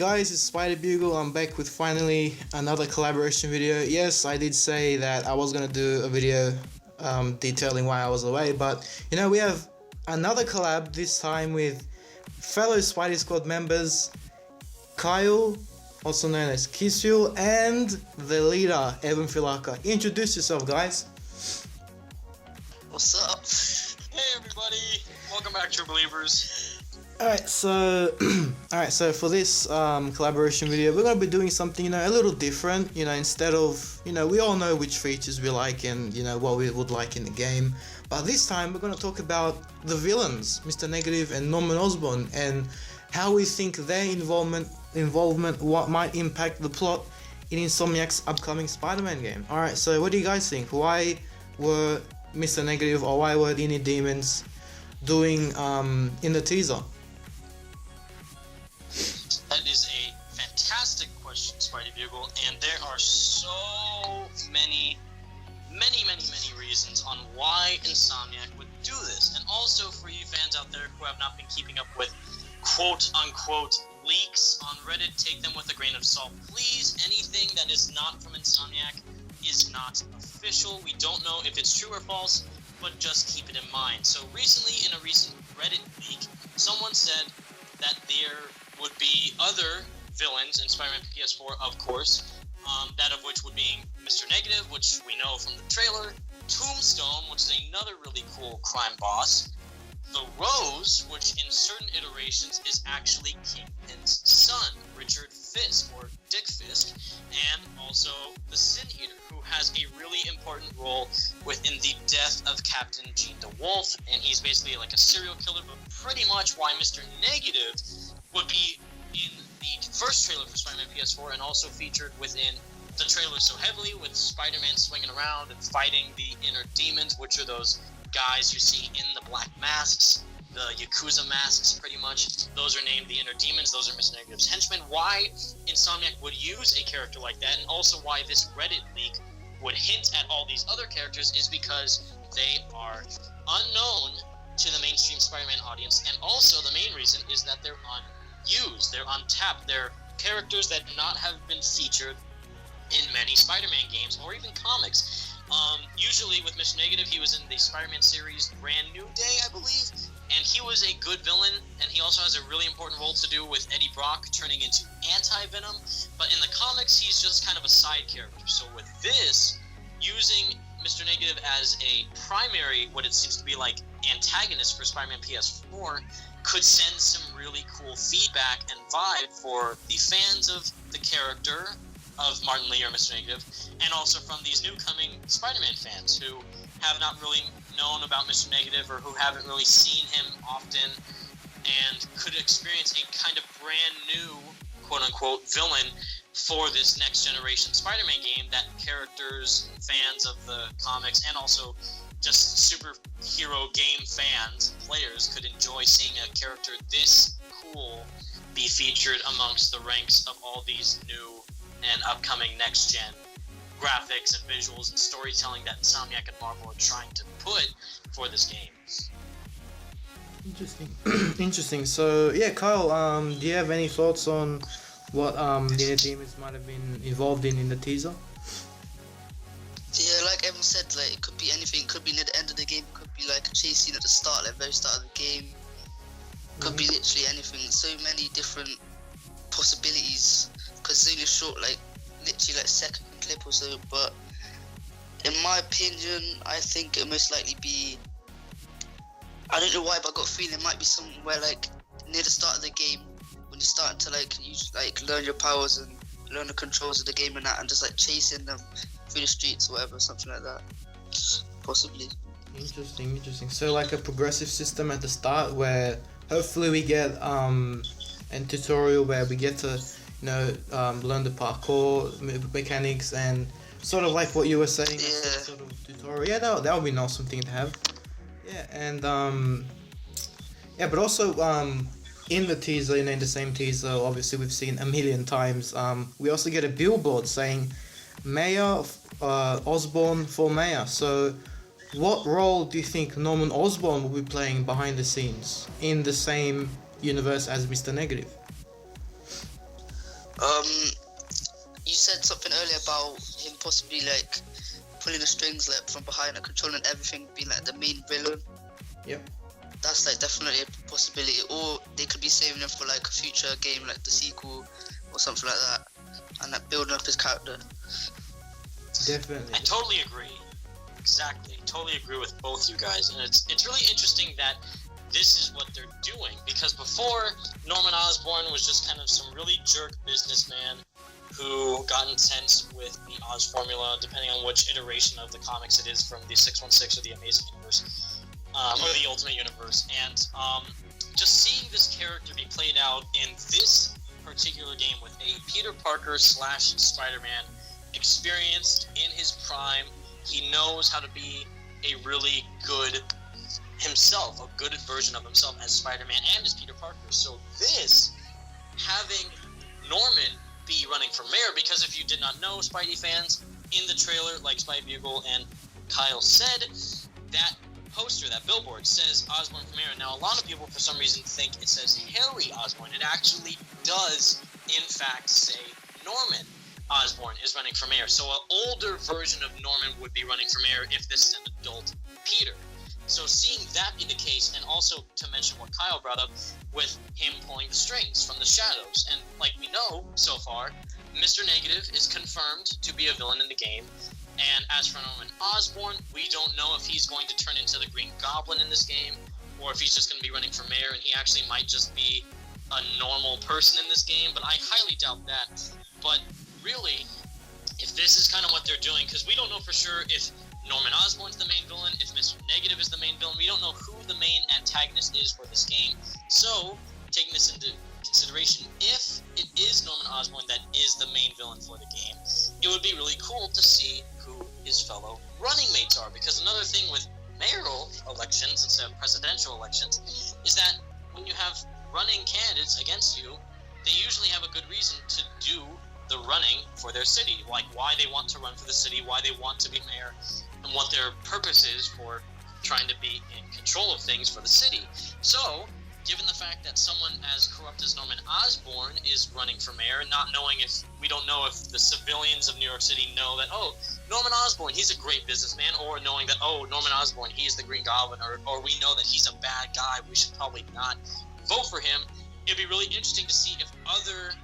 guys, it's Spider Bugle. I'm back with finally another collaboration video. Yes, I did say that I was gonna do a video detailing why I was away, but you know, we have another collab, this time with fellow Spidey Squad members Kyle, also known as Kisuel, and the leader, Evan Filarca. Introduce yourself, guys. What's up? Hey everybody, welcome back, True Believers. Alright, so for this collaboration video, we're gonna be doing something, you know, a little different. You know, instead of, you know, we all know which features we like and, you know, what we would like in the game, but this time we're gonna talk about the villains, Mr. Negative and Norman Osborn, and how we think their involvement what might impact the plot in Insomniac's upcoming Spider-Man game. Alright, so what do you guys think? Why were Mr. Negative or why were the Inner Demons doing in the teaser? That is a fantastic question, Spidey Bugle, and there are so many reasons on why Insomniac would do this. And also for you fans out there who have not been keeping up with quote-unquote leaks on Reddit, take them with a grain of salt. Please, anything that is not from Insomniac is not official. We don't know if it's true or false, but just keep it in mind. So recently, in a recent Reddit leak, someone said that there would be other villains in Spider-Man PS4, of course, that of which would be Mr. Negative, which we know from the trailer, Tombstone, which is another really cool crime boss, the Rose, which in certain iterations is actually Kingpin's son, Richard Fisk, or Dick Fisk, and also the Sin Eater, who has a really important role within the death of Captain Gene DeWolf, and he's basically like a serial killer, but pretty much why Mr. Negative would be in the first trailer for Spider-Man PS4 and also featured within the trailer so heavily, with Spider-Man swinging around and fighting the Inner Demons, which are those guys you see in the black masks, the Yakuza masks pretty much. Those are named the Inner Demons, those are Mr. Negative's henchmen. Why Insomniac would use a character like that, and also why this Reddit leak would hint at all these other characters, is because they are unknown to the mainstream Spider-Man audience, and also the main reason is that they're unused, they're untapped, they're characters that not have been featured in many Spider-Man games or even comics. Usually with Mr. Negative, he was in the Spider-Man series Brand New Day, I believe, and he was a good villain, and he also has a really important role to do with Eddie Brock turning into Anti-Venom, but in the comics, he's just kind of a side character. So with this, using Mr. Negative as a primary, what it seems to be like, antagonist for Spider-Man PS4, could send some really cool feedback and vibe for the fans of the character of Martin Lee or Mr. Negative, and also from these new coming Spider-Man fans who have not really known about Mr. Negative or who haven't really seen him often, and could experience a kind of brand new quote-unquote villain for this next generation Spider-Man game that characters, fans of the comics, and also just superhero game fans, players, could enjoy seeing a character this cool be featured amongst the ranks of all these new and upcoming next-gen graphics and visuals and storytelling that Insomniac and Marvel are trying to put for this game. Interesting. So yeah, Kyle, do you have any thoughts on what the Inner Demons might have been involved in the teaser? Yeah, like Evan said, like it could be anything. It could be near the end of the game. It could be like a chase scene at the start, like very start of the game. It could be literally anything. So many different possibilities. Because it's only a short, like literally like second clip or so. But in my opinion, I think it'll most likely be, I don't know why, but I got a feeling it might be somewhere like near the start of the game, when you're starting to like learn your powers and learn the controls of the game and that, and just like chasing them through the streets or whatever, something like that, possibly. Interesting. So like a progressive system at the start where hopefully we get a tutorial where we get to, you know, learn the parkour mechanics and sort of like what you were saying, sort of tutorial. Yeah, that would be an awesome thing to have. Yeah, and but also in the teaser, you know, in the same teaser, obviously we've seen a million times. We also get a billboard saying Mayor Osborn for Mayor. So what role do you think Norman Osborn will be playing behind the scenes in the same universe as Mr. Negative? You said something earlier about him possibly like pulling the strings like from behind and controlling everything, being like the main villain. Yep. That's like definitely a possibility, or they could be saving him for like a future game, like the sequel or something like that, and like building up his character. Definitely. I totally agree. Exactly. Totally agree with both you guys. And it's really interesting that this is what they're doing, because before, Norman Osborn was just kind of some really jerk businessman who got intense with the Oz formula, depending on which iteration of the comics it is, from the 616 or the Amazing Universe, or the Ultimate Universe. And just seeing this character be played out in this particular game with a Peter Parker / Spider-Man, experienced in his prime, he knows how to be a really good himself, a good version of himself as Spider-Man and as Peter Parker. So this, having Norman be running for mayor, because if you did not know, Spidey fans, in the trailer, like Spidey Bugle and Kyle said, that poster, that billboard, says Osborn for mayor. Now, a lot of people, for some reason, think it says Harry Osborn. It actually does, in fact, say Norman Osborn is running for mayor. So an older version of Norman would be running for mayor if this is an adult Peter. So seeing that be the case, and also to mention what Kyle brought up with him pulling the strings from the shadows, and like we know so far, Mr. Negative is confirmed to be a villain in the game. And as for Norman Osborn, we don't know if he's going to turn into the Green Goblin in this game, or if he's just going to be running for mayor, and he actually might just be a normal person in this game, but I highly doubt that. But really, if this is kind of what they're doing, because we don't know for sure if Norman Osborn's the main villain, if Mr. Negative is the main villain, we don't know who the main antagonist is for this game. So, taking this into consideration, if it is Norman Osborn that is the main villain for the game, it would be really cool to see who his fellow running mates are, because another thing with mayoral elections instead of presidential elections is that when you have running candidates against you, they usually have a good reason to do the running for their city, like why they want to run for the city, why they want to be mayor, and what their purpose is for trying to be in control of things for the city. So, given the fact that someone as corrupt as Norman Osborn is running for mayor, not knowing if, we don't know if the civilians of New York City know that, oh, Norman Osborn, he's a great businessman, or knowing that, oh, Norman Osborn, he's the Green Goblin, or we know that he's a bad guy, we should probably not vote for him. It'd be really interesting to see if other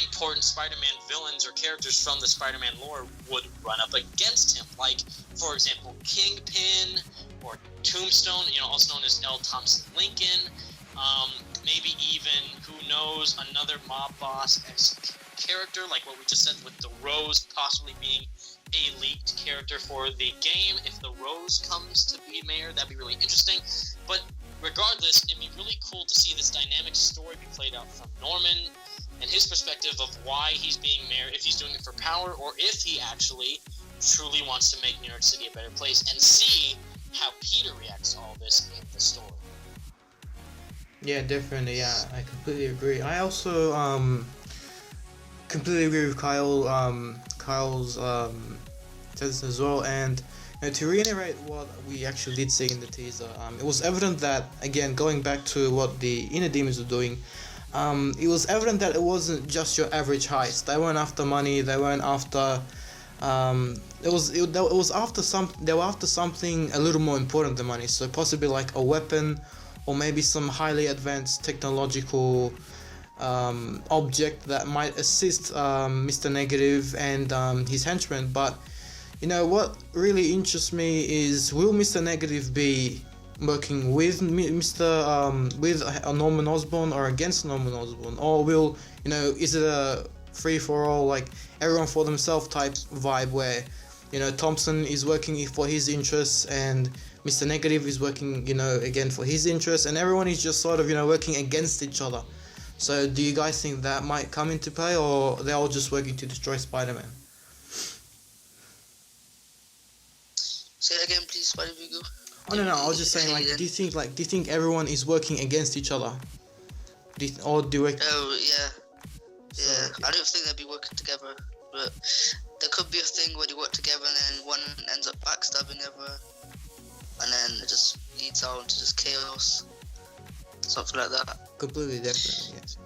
important Spider-Man villains or characters from the Spider-Man lore would run up against him, like, for example, Kingpin, or Tombstone, also known as L. Thompson Lincoln, maybe even, who knows, another mob boss character, like what we just said with the Rose possibly being a leaked character for the game. If the Rose comes to be mayor, that'd be really interesting. But regardless, it'd be really cool to see this dynamic story be played out from Norman and his perspective of why he's being mayor, if he's doing it for power, or if he actually truly wants to make New York City a better place, and see how Peter reacts to all this in the story. Yeah, definitely. Yeah, I completely agree. I also completely agree with Kyle's thesis as well. And to reiterate what we actually did say in the teaser, it was evident that, again, going back to what the Inner Demons were doing, it was evident that it wasn't just your average heist. They weren't after money. They weren't after. They were after something a little more important than money. So possibly like a weapon, or maybe some highly advanced technological object that might assist Mr. Negative and his henchmen. But what really interests me is, will Mr. Negative be working with with Norman Osborn or against Norman Osborn, or will is it a free for all, like everyone for themselves type vibe where Thompson is working for his interests and Mr. Negative is working again for his interests, and everyone is just sort of working against each other? So do you guys think that might come into play, or they're all just working to destroy Spider-Man? Say that again, please, Spider-Man. Oh no, I was just saying, like, do you think everyone is working against each other? Oh yeah. Yeah, I don't think they'll be working together, but there could be a thing where they work together and then one ends up backstabbing the other, and then it just leads out into just chaos, something like that. Completely different, yes.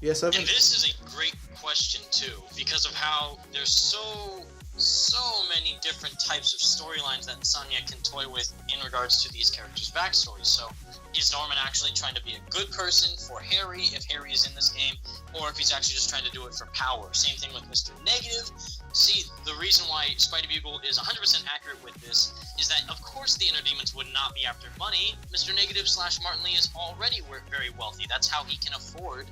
Yes, and this is a great question too, because of how there's so many different types of storylines that Insomniac can toy with in regards to these characters' backstories. So, is Norman actually trying to be a good person for Harry, if Harry is in this game, or if he's actually just trying to do it for power? Same thing with Mr. Negative. See, the reason why Spidey Bugle is 100% accurate with this is that, of course, the Inner Demons would not be after money. Mr. Negative / Martin Lee is already very wealthy. That's how he can afford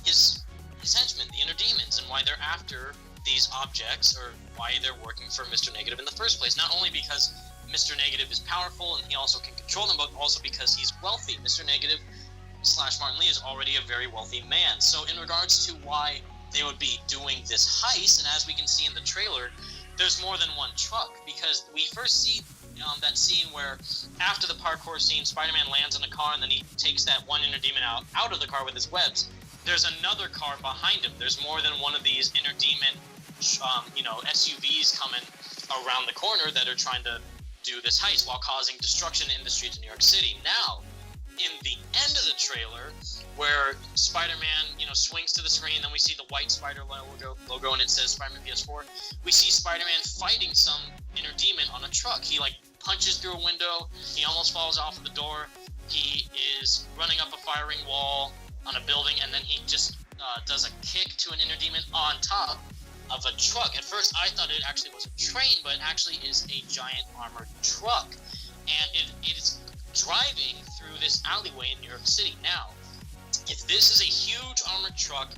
his henchmen, the Inner Demons, and why they're after these objects, or why they're working for Mr. Negative in the first place. Not only because Mr. Negative is powerful and he also can control them, but also because he's wealthy. Mr. Negative / Martin Lee is already a very wealthy man. So in regards to why they would be doing this heist, and as we can see in the trailer, there's more than one truck, because we first see that scene where after the parkour scene, Spider-Man lands in a car and then he takes that one Inner Demon out of the car with his webs. There's another car behind him. There's more than one of these Inner Demon SUVs coming around the corner that are trying to do this heist while causing destruction in the streets of New York City. Now, in the end of the trailer, where Spider-Man, swings to the screen, then we see the white Spider logo and it says Spider-Man PS4, we see Spider-Man fighting some Inner Demon on a truck. He, punches through a window, he almost falls off of the door, he is running up a firing wall on a building, and then he just does a kick to an Inner Demon on top of a truck. At first, I thought it actually was a train, but it actually is a giant armored truck, and it is driving through this alleyway in New York City. Now, if this is a huge armored truck,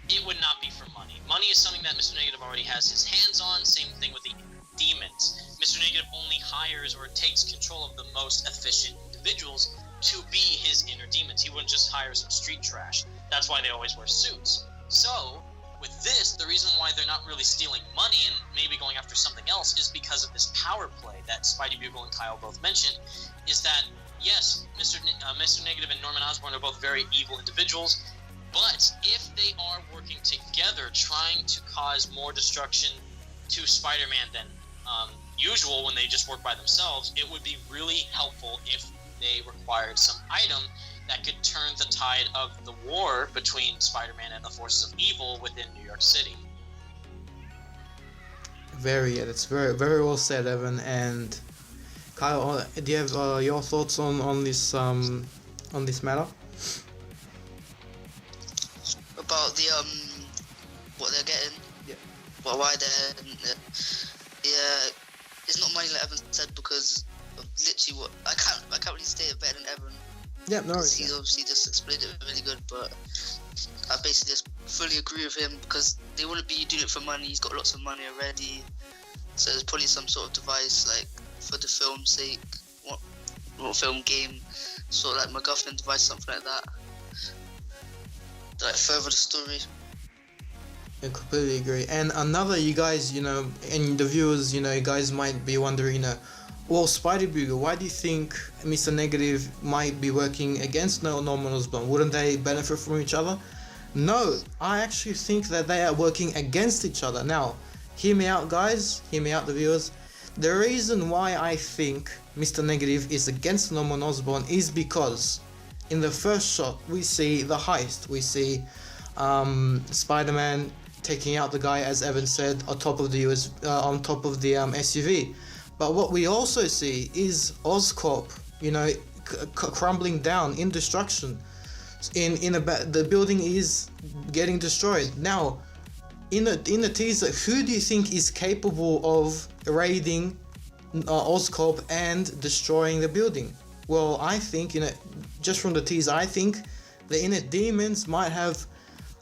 it would not be for money. Money is something that Mr. Negative already has his hands on. Same thing with the demons. Mr. Negative only hires or takes control of the most efficient individuals to be his Inner Demons. He wouldn't just hire some street trash. That's why they always wear suits. So, with this, the reason why they're not really stealing money and maybe going after something else is because of this power play that Spidey Bugle and Kyle both mentioned, is that, yes, Mr. Negative and Norman Osborn are both very evil individuals, but if they are working together trying to cause more destruction to Spider-Man than usual when they just work by themselves, it would be really helpful if they required some item that could turn the tide of the war between Spider-Man and the forces of evil within New York City. That's very, very well said, Evan. And Kyle, do you have your thoughts on this matter? About the what they're getting. Yeah. Well, why they're yeah, it's not money like Evan said, because of literally what I can't really state it better than Evan. Yeah, no worries. He obviously just explained it really good, but I basically just fully agree with him, because they wouldn't be doing it for money. He's got lots of money already, so there's probably some sort of device, for the film's sake, what film, game, sort of MacGuffin device, something like that, further the story. I completely agree. And another, you guys, and the viewers, you guys might be wondering, well, Spidey Bugle, why do you think Mr. Negative might be working against Norman Osborn? Wouldn't they benefit from each other? No, I actually think that they are working against each other. Now, hear me out, guys. Hear me out, the viewers. The reason why I think Mr. Negative is against Norman Osborn is because in the first shot, we see the heist. We see Spider-Man taking out the guy, as Evan said, on top of the SUV. But what we also see is Oscorp, crumbling down in destruction. The building is getting destroyed. Now, in the teaser, who do you think is capable of raiding Oscorp and destroying the building? Well, I think, just from the teaser, I think the Inner Demons might have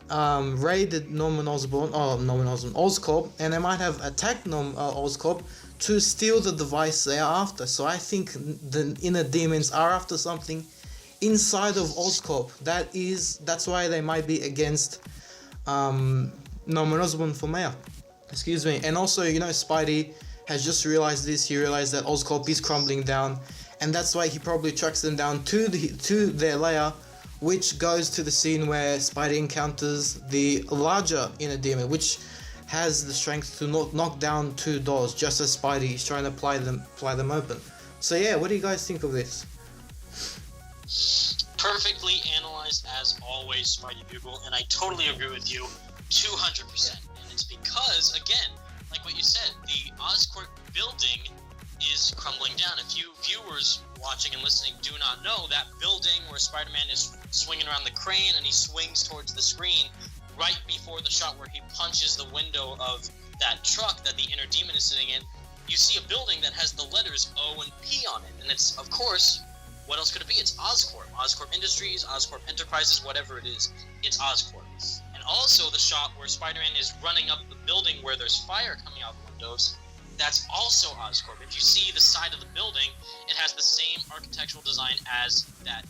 raided Oscorp, and they might have attacked Oscorp to steal the device they are after. So I think the Inner Demons are after something inside of Oscorp. That's why they might be against Norman Osborn for mayor. Excuse me. And also, Spidey has just realized this. He realized that Oscorp is crumbling down, and that's why he probably tracks them down to their lair, which goes to the scene where Spidey encounters the larger Inner Demon, which has the strength to knock down 2 doors, just as Spidey is trying to pry them open. So yeah, what do you guys think of this? Perfectly analyzed as always, Spidey Bugle, and I totally agree with you. 200%. And it's because, again, like what you said, the Oscorp building is crumbling down. If you viewers watching and listening do not know, that building where Spider-Man is swinging around the crane and he swings towards the screen right before the shot where he punches the window of that truck that the inner demon is sitting in, you see a building that has the letters O and P on it. And it's, of course, what else could it be? It's Oscorp. Oscorp Industries, Oscorp Enterprises, whatever it is, it's Oscorp. And also the shot where Spider-Man is running up the building where there's fire coming out of the windows, that's also Oscorp. If you see the side of the building, it has the same architectural design as that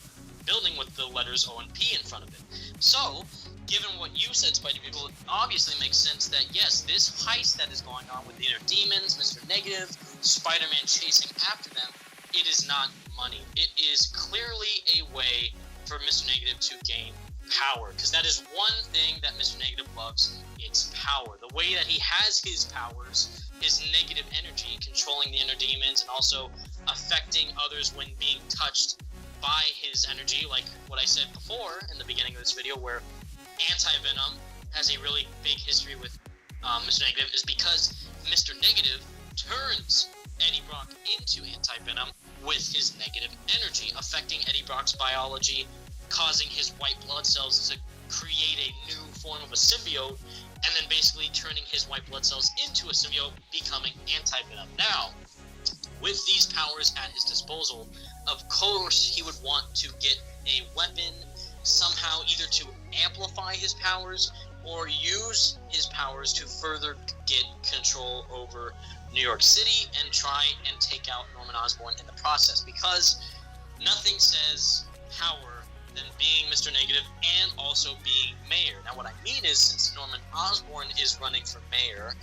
building with the letters O and P in front of it. So, given what you said, Spidey People, it obviously makes sense that, yes, this heist that is going on with the inner demons, Mr. Negative, Spider-Man chasing after them, it is not money. It is clearly a way for Mr. Negative to gain power, because that is one thing that Mr. Negative loves. It's power. The way that he has his powers is negative energy, controlling the inner demons and also affecting others when being touched by his energy, like what I said before in the beginning of this video, where Anti-Venom has a really big history with Mr. Negative, is because Mr. Negative turns Eddie Brock into Anti-Venom with his negative energy, affecting Eddie Brock's biology, causing his white blood cells to create a new form of a symbiote, and then basically turning his white blood cells into a symbiote, becoming Anti-Venom. Now, with these powers at his disposal, of course he would want to get a weapon somehow, either to amplify his powers or use his powers to further get control over New York City and try and take out Norman Osborn in the process, because nothing says power than being Mr. Negative and also being mayor. Now what I mean is, since Norman Osborn is running for mayor,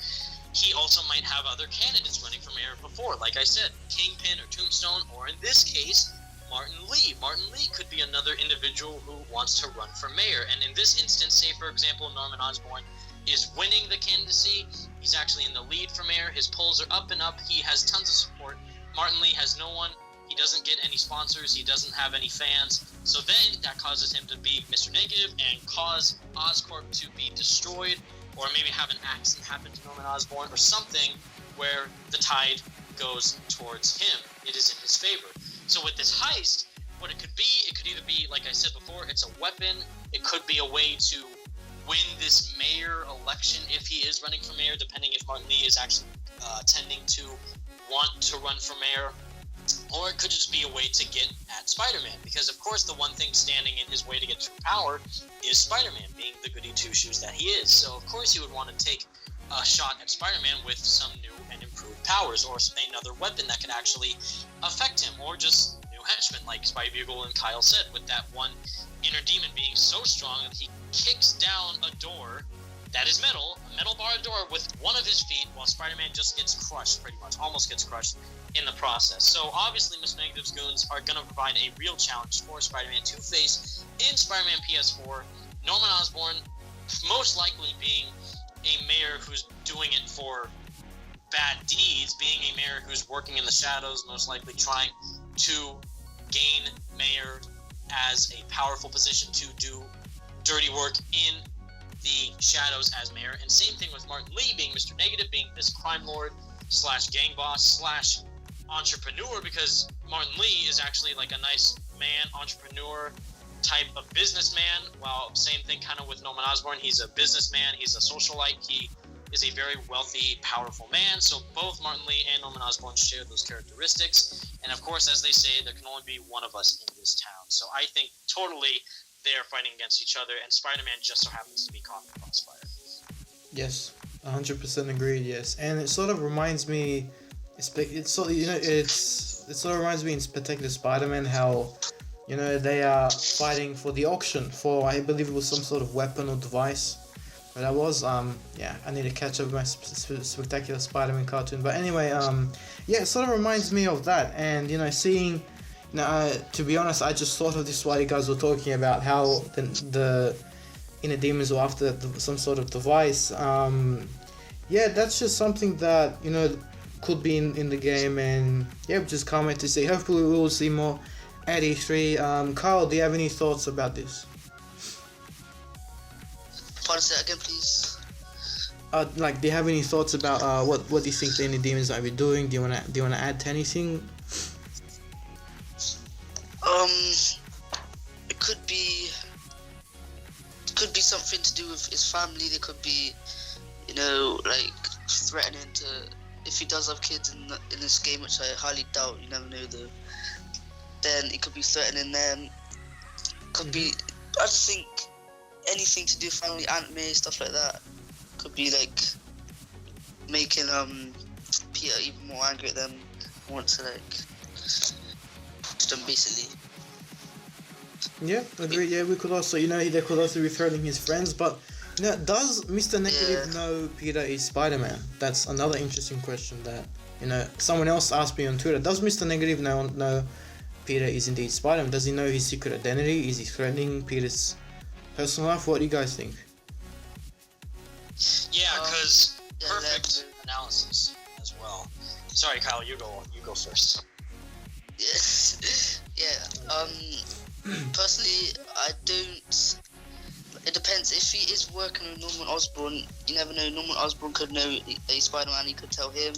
he also might have other candidates running for mayor before, like I said, Kingpin or Tombstone, or in this case, Martin Lee. Martin Lee could be another individual who wants to run for mayor. And in this instance, say for example, Norman Osborn is winning the candidacy. He's actually in the lead for mayor. His polls are up and up. He has tons of support. Martin Lee has no one. He doesn't get any sponsors. He doesn't have any fans. So then that causes him to be Mr. Negative and cause Oscorp to be destroyed, or maybe have an accident happen to Norman Osborn or something where the tide goes towards him. It is in his favor. So with this heist, what it could either be, like I said before, it's a weapon. It could be a way to win this mayor election if he is running for mayor, depending if Martin Lee is actually tending to want to run for mayor. Or it could just be a way to get at Spider-Man, because of course the one thing standing in his way to get true power is Spider-Man, being the goody two-shoes that he is. So of course he would want to take a shot at Spider-Man with some new and improved powers, or another weapon that could actually affect him, or just new henchmen, like Spy Bugle and Kyle said, with that one inner demon being so strong that he kicks down a door that is metal, a metal barred door with one of his feet, while Spider-Man just gets crushed, pretty much, almost gets crushed in the process. So obviously Mr. Negative's goons are going to provide a real challenge for Spider-Man to face in Spider-Man PS4. Norman Osborn most likely being a mayor who's doing it for bad deeds, being a mayor who's working in the shadows, most likely trying to gain mayor as a powerful position to do dirty work in the shadows as mayor. And same thing with Martin Lee being Mr. Negative, being this crime lord slash gang boss slash entrepreneur, because Martin Lee is actually like a nice man, entrepreneur type of businessman, while same thing kind of with Norman Osborn. He's a businessman, he's a socialite, he is a very wealthy, powerful man. So both Martin Lee and Norman Osborn share those characteristics. And of course, as they say, there can only be one of us in this town. So I think totally they are fighting against each other, and Spider-Man just so happens to be caught in the crossfire. Yes, 100% agreed. Yes, and it sort of reminds me, it sort of reminds me in Spectacular Spider-Man how, you know, they are fighting for the auction for, I believe it was some sort of weapon or device. But I was, I need to catch up with my Spectacular Spider-Man cartoon. But anyway, yeah, it sort of reminds me of that. And, you know, seeing, to be honest, I just thought of this while you guys were talking about how the inner demons were after some sort of device. Yeah, that's just something that, you know, could be in the game. And, yeah, we just can't wait to see. Hopefully we will see more at E3. Kyle, do you have any thoughts about this? Pardon, say that again, please. Like, do you have any thoughts about what do you think the indie demons might be doing? Do you wanna add to anything? It could be something to do with his family. There could be, like threatening to, if he does have kids in this game, which I highly doubt. You never know though. Then it could be threatening them. Could be. I just think anything to do with family, anime, stuff like that. Could be like making Peter even more angry at them. Want to like push them basically. Yeah, agree. Yeah, we could also, they could also be threatening his friends. But does Mr. Negative know Peter is Spider-Man? That's another interesting question that someone else asked me on Twitter. Does Mr. Negative know Peter is indeed Spider-Man? Does he know his secret identity? Is he threatening Peter's personal life? What do you guys think? Yeah, because perfect analysis as well. Sorry, Kyle, you go first. Yeah. Personally, I don't. It depends. If he is working with Norman Osborn, you never know. Norman Osborn could know a Spider-Man. He could tell him.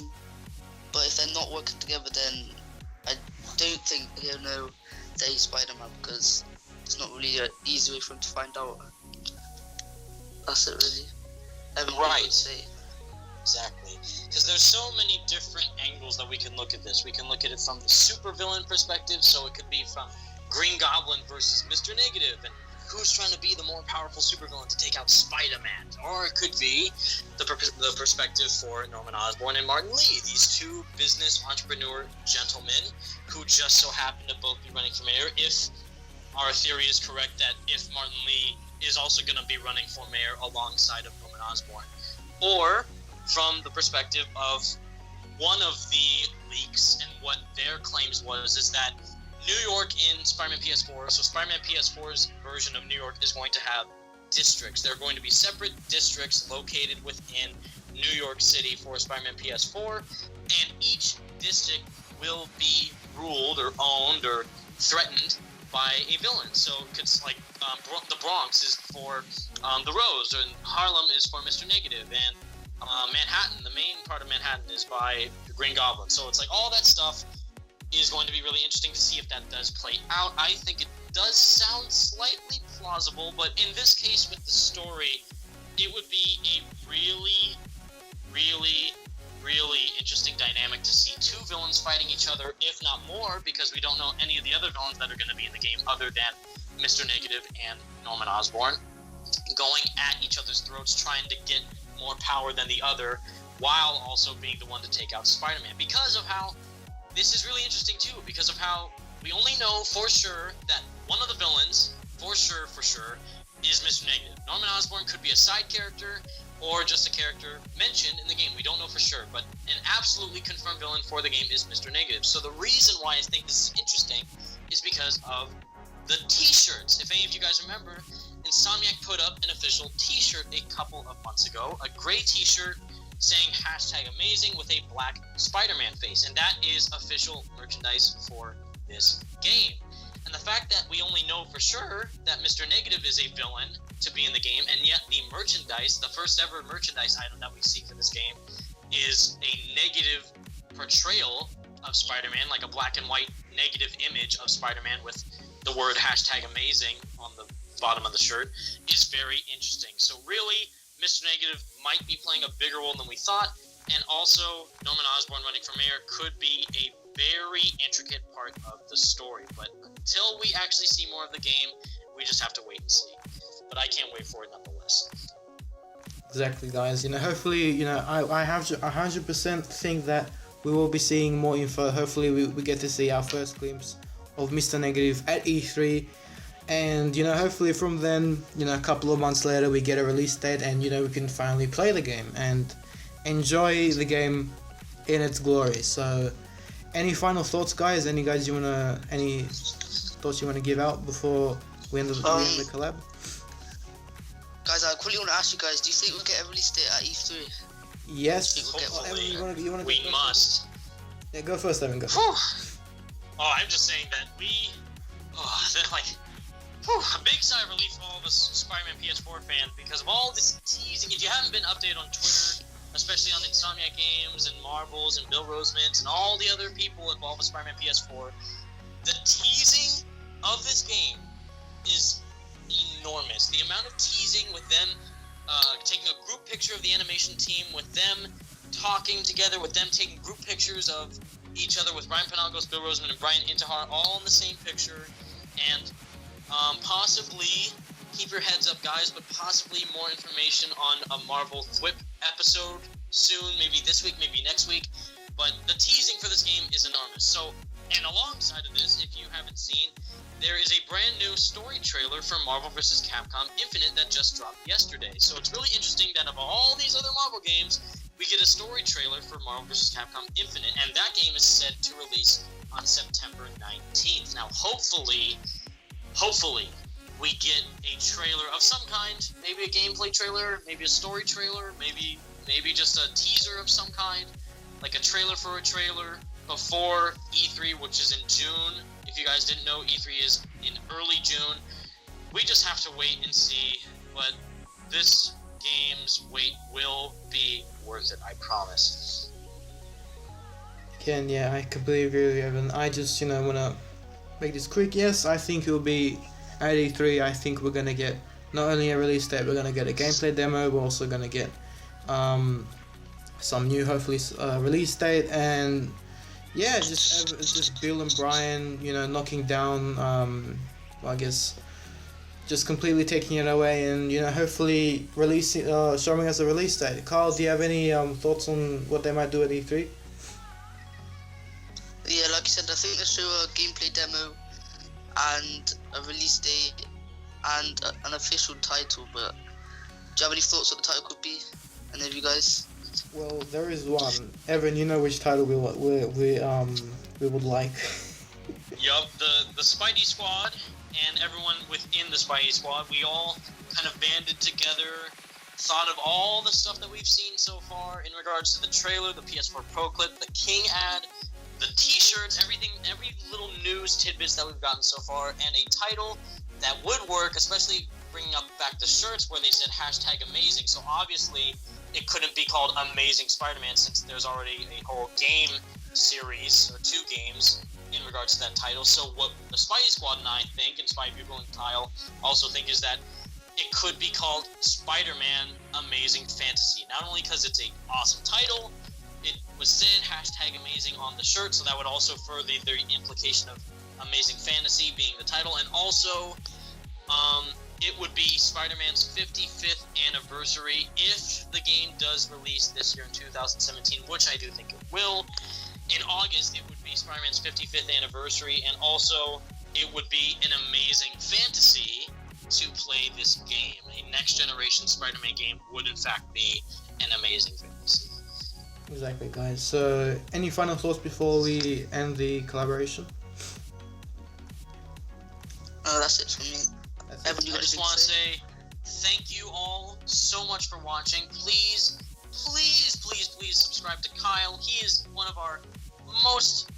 But if they're not working together, then I don't think he'll know that he's Spider-Man, because it's not really an easy way for him to find out. That's it, really. Right. Exactly. Because there's so many different angles that we can look at this. We can look at it from the supervillain perspective, so it could be from Green Goblin versus Mr. Negative, and who's trying to be the more powerful supervillain to take out Spider-Man. Or it could be the perspective for Norman Osborn and Martin Lee, these two business entrepreneur gentlemen who just so happen to both be running for mayor, if our theory is correct that if Martin Lee is also going to be running for mayor alongside of Norman Osborn. Or from the perspective of one of the leaks and what their claims is that New York in Spider-Man PS4, so Spider-Man PS4's version of New York is going to have districts. There are going to be separate districts located within New York City for Spider-Man PS4, and each district will be ruled or owned or threatened by a villain. So it's like the Bronx is for the Rose, and Harlem is for Mr. Negative, and Manhattan, the main part of Manhattan, is by the Green Goblin. So it's like all that stuff is going to be really interesting to see if that does play out. I think it does sound slightly plausible, but in this case with the story, it would be a really, really, really interesting dynamic to see two villains fighting each other, if not more, because we don't know any of the other villains that are going to be in the game other than Mr. Negative and Norman Osborn, going at each other's throats, trying to get more power than the other, while also being the one to take out Spider-Man. Because of how this is really interesting too, because of how we only know for sure that one of the villains, for sure, is Mr. Negative. Norman Osborn could be a side character or just a character mentioned in the game. We don't know for sure, but an absolutely confirmed villain for the game is Mr. Negative. So the reason why I think this is interesting is because of the t-shirts. If any of you guys remember, Insomniac put up an official t-shirt a couple of months ago, a gray t-shirt saying #amazing with a black Spider-Man face, and that is official merchandise for this game. And the fact that we only know for sure that Mr. Negative is a villain to be in the game, and yet the merchandise, the first ever merchandise item that we see for this game, is a negative portrayal of Spider-Man, like a black and white negative image of Spider-Man with the word #amazing on the bottom of the shirt, is very interesting. So really, Mr. Negative might be playing a bigger role than we thought, and also Norman Osborn running for mayor could be a very intricate part of the story. But until we actually see more of the game, we just have to wait and see. But I can't wait for it nonetheless. Exactly, guys. Hopefully, I have to 100% think that we will be seeing more info. Hopefully, we get to see our first glimpse of Mr. Negative at E3. And, hopefully from then, a couple of months later, we get a release date and, we can finally play the game and enjoy the game in its glory. So, any final thoughts, guys? Any thoughts you want to give out before we end the collab? Guys, I quickly want to ask you guys, do you think we'll get a release date at E3? Yes. Hopefully, you wanna we must. Yeah, go first, Evan, go. Oh, I'm just saying that A big sigh of relief for all of us Spider-Man PS4 fans because of all this teasing. If you haven't been updated on Twitter, especially on Insomniac Games and Marbles and Bill Rosemans and all the other people involved with Spider-Man PS4, the teasing of this game is enormous. The amount of teasing with them taking a group picture of the animation team, with them talking together, with them taking group pictures of each other, with Ryan Penagos, Bill Roseman, and Brian Intihar all in the same picture, and possibly, keep your heads up guys, but possibly more information on a Marvel Thwip episode soon, maybe this week, maybe next week. But the teasing for this game is enormous. So, and alongside of this, if you haven't seen, there is a brand new story trailer for Marvel vs. Capcom Infinite that just dropped yesterday. So it's really interesting that of all these other Marvel games, we get a story trailer for Marvel vs. Capcom Infinite, and that game is set to release on September 19th. Now, hopefully, we get a trailer of some kind, maybe a gameplay trailer, maybe a story trailer, maybe just a teaser of some kind, like a trailer for a trailer before E3, which is in June. If you guys didn't know, E3 is in early June. We just have to wait and see, but this game's wait will be worth it, I promise. Ken, yeah, I completely agree with you, Evan. I just, want to make this quick. Yes, I think it will be at E3. I think we're going to get not only a release date, we're going to get a gameplay demo. We're also going to get some new, hopefully, release date. And yeah, just Bill and Brian, knocking down, I guess, just completely taking it away and, hopefully releasing, showing us a release date. Kyle, do you have any thoughts on what they might do at E3? Yeah, like you said, I think they show a gameplay demo and a release date and an official title, but do you have any thoughts what the title could be? Any of you guys? Well, there is one. Evan, you know which title we would like. Yup, the Spidey Squad and everyone within the Spidey Squad, we all kind of banded together, thought of all the stuff that we've seen so far in regards to the trailer, the PS4 Pro clip, the King ad, the t-shirts, everything, every little news tidbits that we've gotten so far, and a title that would work, especially bringing up back the shirts where they said #amazing. So obviously it couldn't be called Amazing Spider-Man since there's already a whole game series, or 2 games, in regards to that title. So what the Spidey Squad and I think, and Spidey Bugle and Kyle also think, is that it could be called Spider-Man Amazing Fantasy. Not only because it's an awesome title, it was said #amazing on the shirt, so that would also further the implication of Amazing Fantasy being the title, and also it would be Spider-Man's 55th anniversary if the game does release this year in 2017, which I do think it will. In August, it would be Spider-Man's 55th anniversary, and also it would be an amazing fantasy to play this game. A next-generation Spider-Man game would, in fact, be an amazing fantasy. Exactly, guys. So, any final thoughts before we end the collaboration? That's it for me. I just want to say thank you all so much for watching. Please subscribe to Kyle. He is one of our most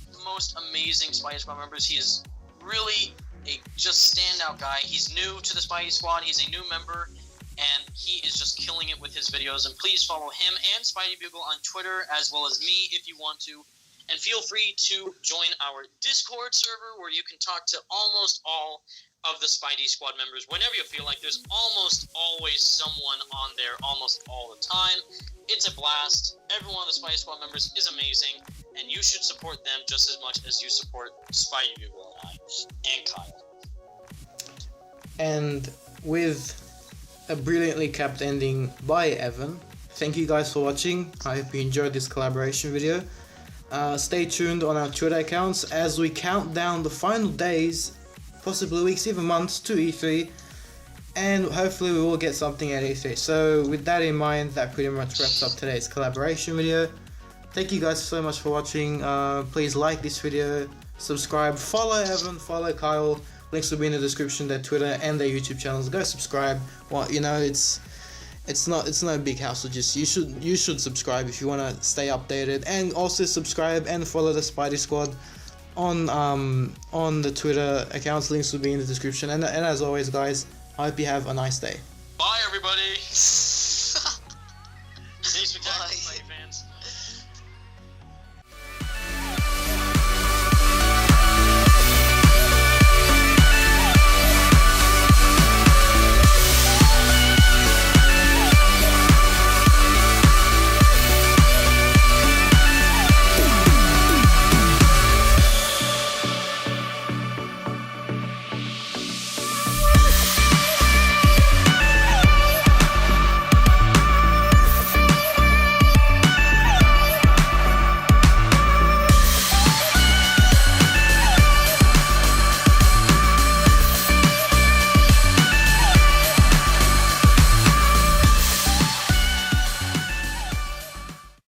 amazing Spidey Squad members. He is really a just standout guy. He's new to the Spidey Squad. He's a new member, and he is just killing it with his videos. And please follow him and Spidey Bugle on Twitter, as well as me if you want to. And feel free to join our Discord server, where you can talk to almost all of the Spidey Squad members whenever you feel like. There's almost always someone on there almost all the time. It's a blast. Every one of the Spidey Squad members is amazing, and you should support them just as much as you support Spidey Bugle and I, and Kyle. And with a brilliantly capped ending by Evan, thank you guys for watching. I hope you enjoyed this collaboration video. Stay tuned on our Twitter accounts as we count down the final days, possibly weeks, even months, to E3, and hopefully we will get something at E3. So with that in mind, that pretty much wraps up today's collaboration video. Thank you guys so much for watching. Please like this video, subscribe, follow Evan, follow Kyle. Links will be in the description, their Twitter and their YouTube channels. Go subscribe. Well, it's not a big hassle. Just you should subscribe if you want to stay updated, and also subscribe and follow the Spidey Squad on the Twitter accounts. Links will be in the description. And as always, guys, I hope you have a nice day. Bye, everybody.